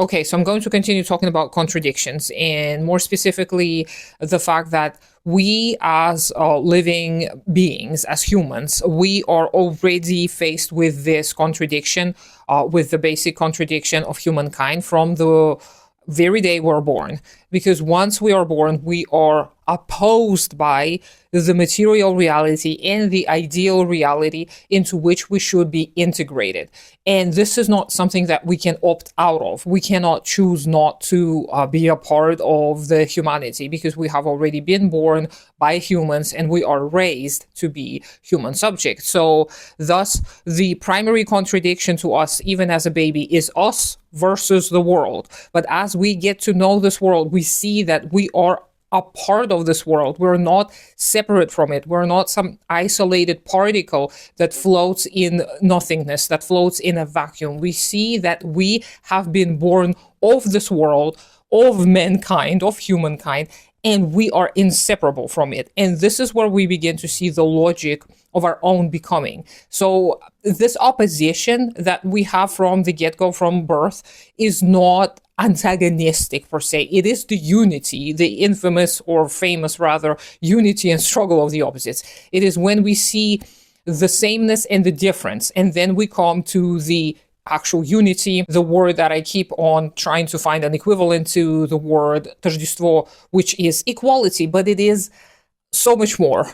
Okay, so I'm going to continue talking about contradictions, and more specifically, the fact that we as living beings, as humans, we are already faced with this contradiction, with the basic contradiction of humankind from the very day we're born. Because once we are born, we are opposed by the material reality and the ideal reality into which we should be integrated. And this is not something that we can opt out of. We cannot choose not to be a part of the humanity, because we have already been born by humans and we are raised to be human subjects. So thus, the primary contradiction to us, even as a baby, is us versus the world. But as we get to know this world, we see that we are a part of this world. We're not separate from it. We're not some isolated particle that floats in nothingness, that floats in a vacuum. We see that we have been born of this world, of mankind, of humankind, and we are inseparable from it. And this is where we begin to see the logic of our own becoming. So this opposition that we have from the get-go, from birth, is not antagonistic per se. It is the unity, the infamous or famous rather, unity and struggle of the opposites. It is when we see the sameness and the difference, and then we come to the actual unity, the word that I keep on trying to find an equivalent to the word тождество, which is equality, but it is so much more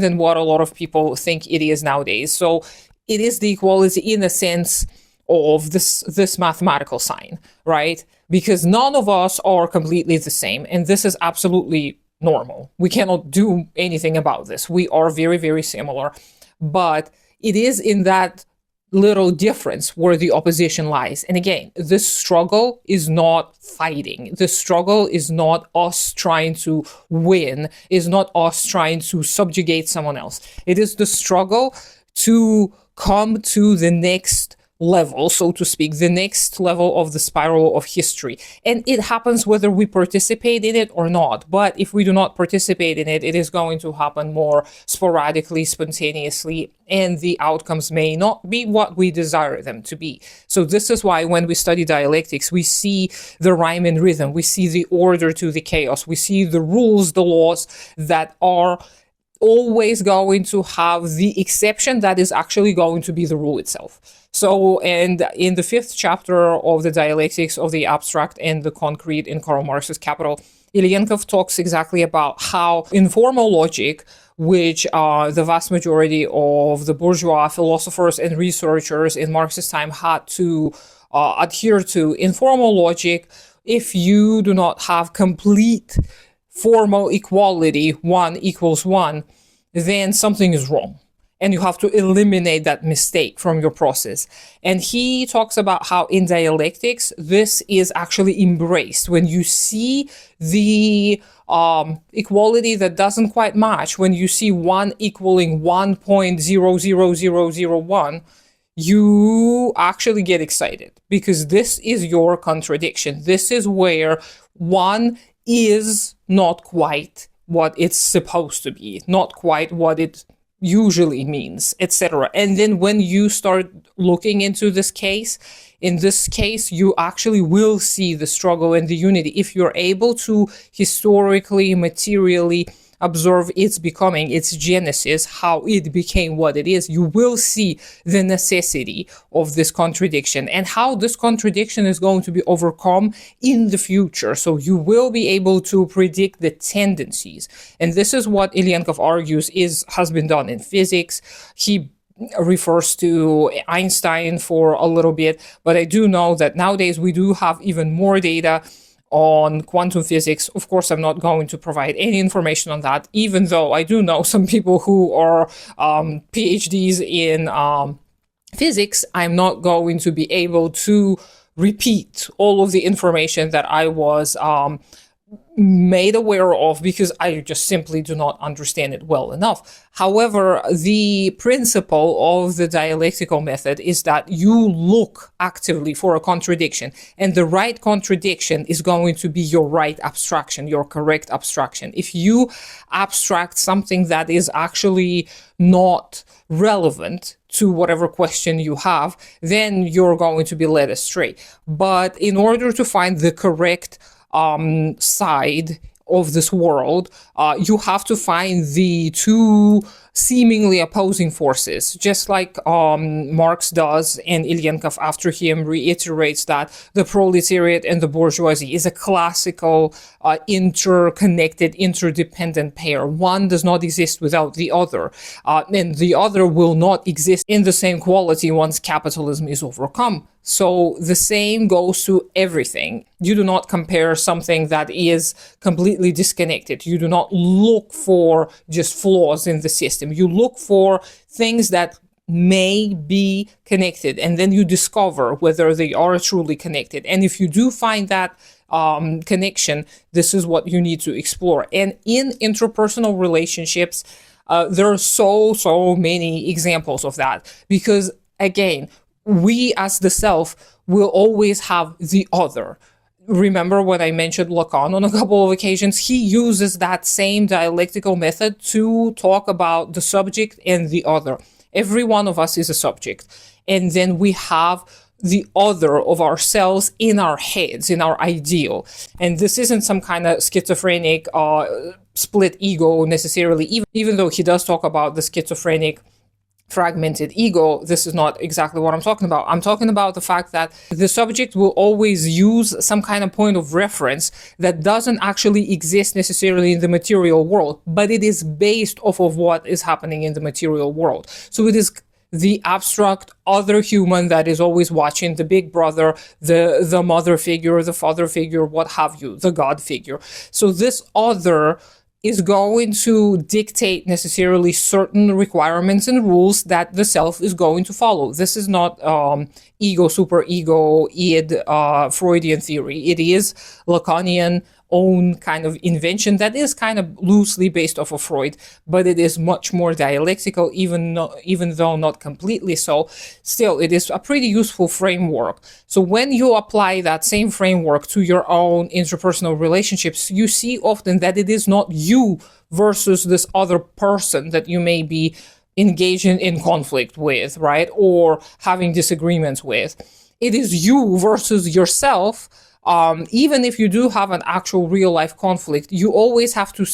than what a lot of people think it is nowadays. So it is the equality in the sense of this mathematical sign, right? Because none of us are completely the same, and this is absolutely normal. We cannot do anything about this. We are very, very similar, but it is in that little difference where the opposition lies. And again, this struggle is not fighting. The struggle is not us trying to win, is not us trying to subjugate someone else. It is the struggle to come to the next level, so to speak, the next level of the spiral of history. And it happens whether we participate in it or not. But if we do not participate in it, it is going to happen more sporadically, spontaneously, and the outcomes may not be what we desire them to be. So this is why when we study dialectics, we see the rhyme and rhythm, we see the order to the chaos, we see the rules, the laws that are always going to have the exception that is actually going to be the rule itself. So, and in the 5th chapter of the dialectics of the abstract and the concrete in Karl Marx's Capital, Ilyenkov talks exactly about how informal logic, which the vast majority of the bourgeois philosophers and researchers in Marx's time had to adhere to, informal logic, if you do not have complete formal equality, 1 equals 1, then something is wrong. And you have to eliminate that mistake from your process. And he talks about how in dialectics, this is actually embraced. When you see the equality that doesn't quite match, when you see 1 equaling 1.00001, you actually get excited, because this is your contradiction. This is where 1 is not quite what it's supposed to be, not quite what it usually means, etc. And then when you start looking into this case, in this case, you actually will see the struggle and the unity. If you're able to historically, materially observe its becoming, its genesis, how it became what it is, you will see the necessity of this contradiction and how this contradiction is going to be overcome in the future. So you will be able to predict the tendencies. And this is what Ilyenkov argues has been done in physics. He refers to Einstein for a little bit, but I do know that nowadays we do have even more data on quantum physics. Of course, I'm not going to provide any information on that, even though I do know some people who are PhDs in physics. I'm not going to be able to repeat all of the information that I was made aware of, because I just simply do not understand it well enough. However, the principle of the dialectical method is that you look actively for a contradiction, and the right contradiction is going to be your right abstraction, your correct abstraction. If you abstract something that is actually not relevant to whatever question you have, then you're going to be led astray. But in order to find the correct side of this world, you have to find the two seemingly opposing forces, just like Marx does, and Ilyenkov after him reiterates that the proletariat and the bourgeoisie is a classical interconnected, interdependent pair. One does not exist without the other, and the other will not exist in the same quality once capitalism is overcome. So the same goes to everything. You do not compare something that is completely disconnected. You do not look for just flaws in the system. You look for things that may be connected, and then you discover whether they are truly connected. And if you do find that connection, this is what you need to explore. And in interpersonal relationships, there are so many examples of that, because again, we as the self will always have the other. Remember when I mentioned Lacan on a couple of occasions? He uses that same dialectical method to talk about the subject and the other. Every one of us is a subject. And then we have the other of ourselves in our heads, in our ideal. And this isn't some kind of schizophrenic split ego necessarily, even though he does talk about the schizophrenic fragmented ego. This is not exactly what I'm talking about. I'm talking about the fact that the subject will always use some kind of point of reference that doesn't actually exist necessarily in the material world, but it is based off of what is happening in the material world. So it is the abstract other human that is always watching, the big brother, the mother figure, the father figure, what have you, the God figure. So this other is going to dictate necessarily certain requirements and rules that the self is going to follow. This is not ego, superego, id, Freudian theory. It is Lacanian own kind of invention that is kind of loosely based off of Freud, but it is much more dialectical, even though not completely so. Still, it is a pretty useful framework. So when you apply that same framework to your own interpersonal relationships, you see often that it is not you versus this other person that you may be engaging in conflict with, right? Or having disagreements with. It is you versus yourself. Even if you do have an actual real life conflict, you always have to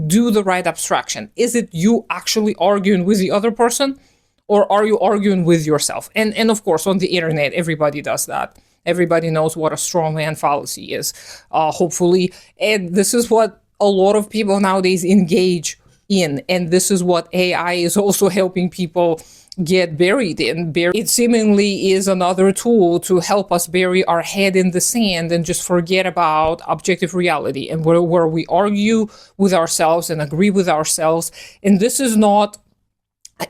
do the right abstraction. Is it you actually arguing with the other person, or are you arguing with yourself? And of course, on the internet, everybody does that. Everybody knows what a strawman fallacy is, hopefully. And this is what a lot of people nowadays engage in. And this is what AI is also helping people get buried in. It seemingly is another tool to help us bury our head in the sand and just forget about objective reality, and where we argue with ourselves and agree with ourselves. And this is not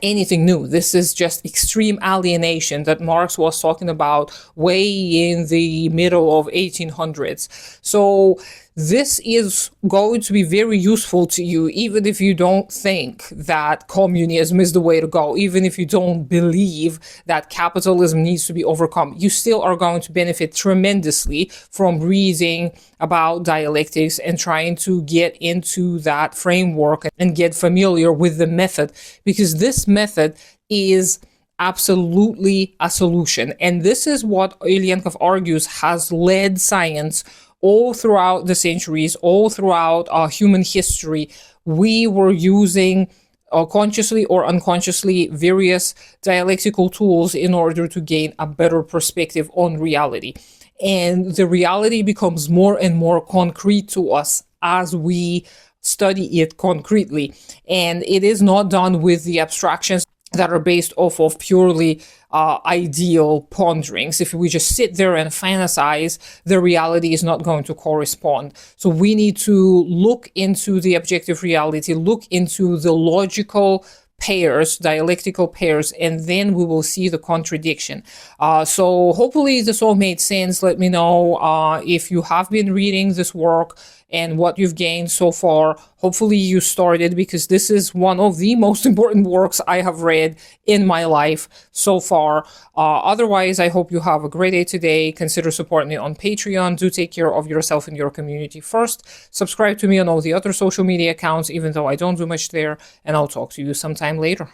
anything new. This is just extreme alienation that Marx was talking about way in the middle of 1800s. So this is going to be very useful to you, even if you don't think that communism is the way to go, even if you don't believe that capitalism needs to be overcome. You still are going to benefit tremendously from reading about dialectics and trying to get into that framework and get familiar with the method, because this method is absolutely a solution. And this is what Ilyenkov argues has led science all throughout the centuries, all throughout human history. We were using consciously or unconsciously various dialectical tools in order to gain a better perspective on reality. And the reality becomes more and more concrete to us as we study it concretely. And it is not done with the abstractions that are based off of purely ideal ponderings. If we just sit there and fantasize, the reality is not going to correspond. So we need to look into the objective reality, look into the logical pairs, dialectical pairs, and then we will see the contradiction. So hopefully this all made sense. Let me know if you have been reading this work and what you've gained so far. Hopefully you started, because this is one of the most important works I have read in my life so far. Otherwise, I hope you have a great day today. Consider supporting me on Patreon. Do take care of yourself and your community first. Subscribe to me on all the other social media accounts, even though I don't do much there, and I'll talk to you sometime later.